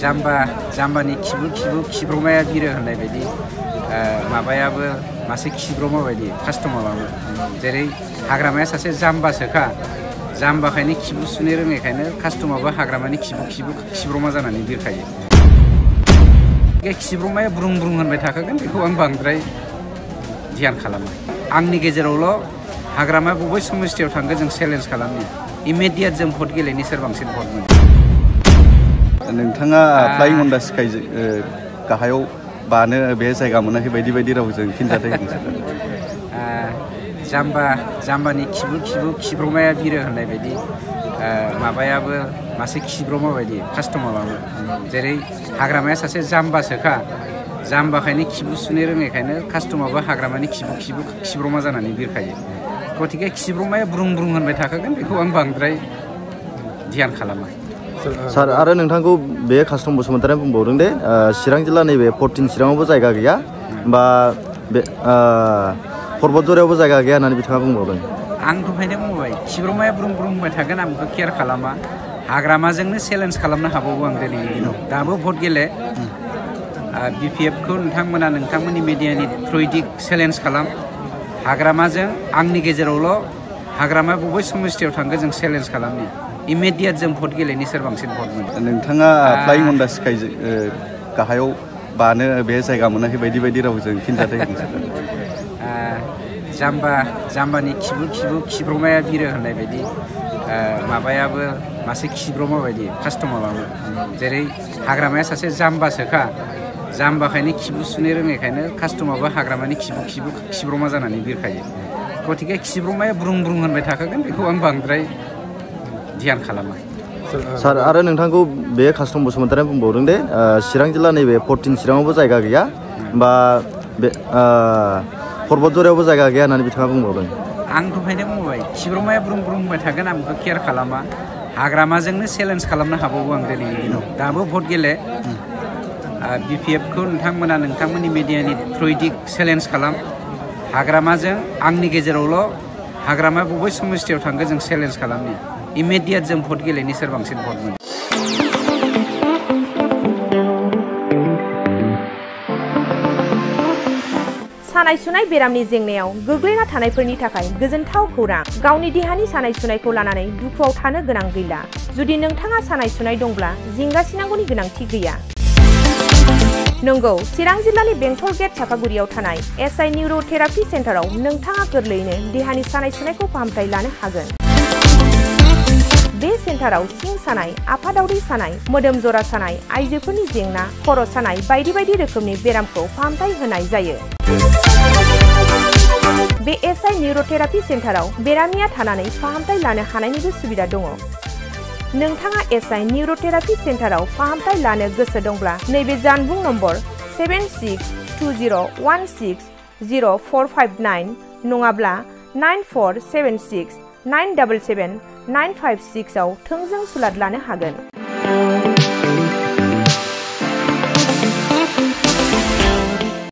जाम्बानि खिब्रमाया बिरो होननाय बायदि माबायाबो मासे खिब्रमा बायदि कास्टमाराबो जेरै हाग्रामाया सासे जाम्बासोखा जाम्बाखायनो खिबु सुनो रोङैखायनो कास्टमाराबो हाग्रामानि खिब्रमा जानानै बिरखायो खिब्रमाया ब्रुं होनबाय थाखागोन बेखौ आं बांद्राय ध्यान खालामा आंनि गेजेरावल' हाग्रामा बबे समस्थियाव थांगोन जों चेलेन्ज खालामनि इमिडियेट जों भट गेलेनि सोर बांसिन भट मोनो नोंथाङा फ्लाइं अन दा स्काइ गाहायाव बानो बे जायगा मोनाखै बायदि रावजों फिनजाथाय जाम्बानि खिब्रमाया बिरो होननाय बायदि माबायाबो मासे खिब्रमा बायदि कास्टमाराबो जेरै हाग्रामाया सासे जाम्बासोखा जाम्बाखायनो खिबु सुनो रोङैखायनो कास्टमाराबो हाग्रामानि खिब्रमा जानानै बिरखायो गतिके खिब्रमाया ब्रुं होनबाय थाखागोन बेखौ आं बांद्राय ध्यान खालामा सार आरो नोंथांखौ बे कास्टम बसुमतारिया बुंबावदों दे चिरां जिल्ला नैबे 14 चिराङावबो जायगा गैया बा बे पर्बतजरायावबो जायगा गैया होननानै बिथाङा बुंबावदों आं दहायनो बुंबाय खिब्रमाया ब्रुं होनबाय थागोन आं बेखौ केयार खालामा हाग्रामाजोंनो चेलेन्ज खालामनो हाबावो आं दिनैनि दिनाव दाबो भट गेले BPF खौ नोंथांमोननि मिडियानि थ्रुयै चेलेन्ज खालाम हाग्रामाजों आंनि गेजेरावल' हाग्रामाया बबे समस्थियाव थांगोन जों चेलेन्ज खालामनि इमिडियेट जों भट गेलेनि सोर बांसिन भट मोनो नोंथाङा फ्लाइं अन दा स्काइ गाहायाव बानो बे जायगा मोनाखै बायदि रावजों फिनजाथाय जाम्बानि खिब्रमाया बिरो होननाय बायदि माबायाबो मासे खिब्रमा बायदि कास्टमाराबो जेरै हाग्रामाया सासे जाम्बासोखा जाम्बाखायनो खिबु सुनो रोङैखायनो कास्टमाराबो हाग्रामानि खिब्रमा जानानै बिरखायो गतिके खिब्रमाया ब्रुं होनबाय थाखागोन बेखौ आं बांद्राय ध्यान खालामा सार आरो नोंथांखौ बे कास्टम बसुमतारिया बुंबावदों दे चिरां जिल्ला नैबे 14 चिराङावबो जायगा गैया बा बे पर्बतजरायावबो जायगा गैया होननानै बिथाङा बुंबावदों आं दहायनो बुंबाय खिब्रमाया ब्रुं होनबाय थागोन आं बेखौ केयार खालामा हाग्रामाजोंनो चेलेन्ज खालामनो हाबावो आं दिनैनि दिनाव दाबो भट गेले BPF खौ नोंथांमोननि मिडियानि थ्रुयै चेलेन्ज खालाम हाग्रामाजों आंनि गेजेरावल' हाग्रामाया बबे समस्थियाव थांगोन जों चेलेन्ज खालामनि इमिडियेट जों भट गेलेनि सोर बांसिन भट मोनो सानाय सुनाय बेरामनि जेंनायाव गोग्लैना थानायफोरनि थाखाय गोजोनथाव खौरां गावनि देहानि सानाय सुनायखौ लानानै दुखुआव थानो गोनां गैला जुदि नोंथाङा सानाय सुनाय दंब्ला जिंगासिनांगौनि गोनांथि गैया नंगौ चिरां जिल्लानि बेंटल गेट चापागुरियाव थानाय SI निउर'थेरापि सेन्टाराव नोंथाङा गोरलैयैनो देहानि सानाय सुनायखौ फाहामथाय लानो हागोन बे सेन्टाराव सिं सानाय आफादावरि सानाय मोदोम जरा सानाय आइजोफोरनि जेंना खर' सानाय बायदि रोखोमनि बेरामखौ फाहामथाय होनाय जायो बे SI निउर'थेरापि सेन्टाराव बेरामिया थानानै फाहामथाय लानो हानायनिबो सुबिदा दङ नोंथाङा SI निउर'थेरापि सेन्टाराव फाहामथाय लानो गोसो दंब्ला नैबे जानबुं नम्बर 7620160459 नङाब्ला 9476977956 आव थोंजों सुलाद लानो हागोन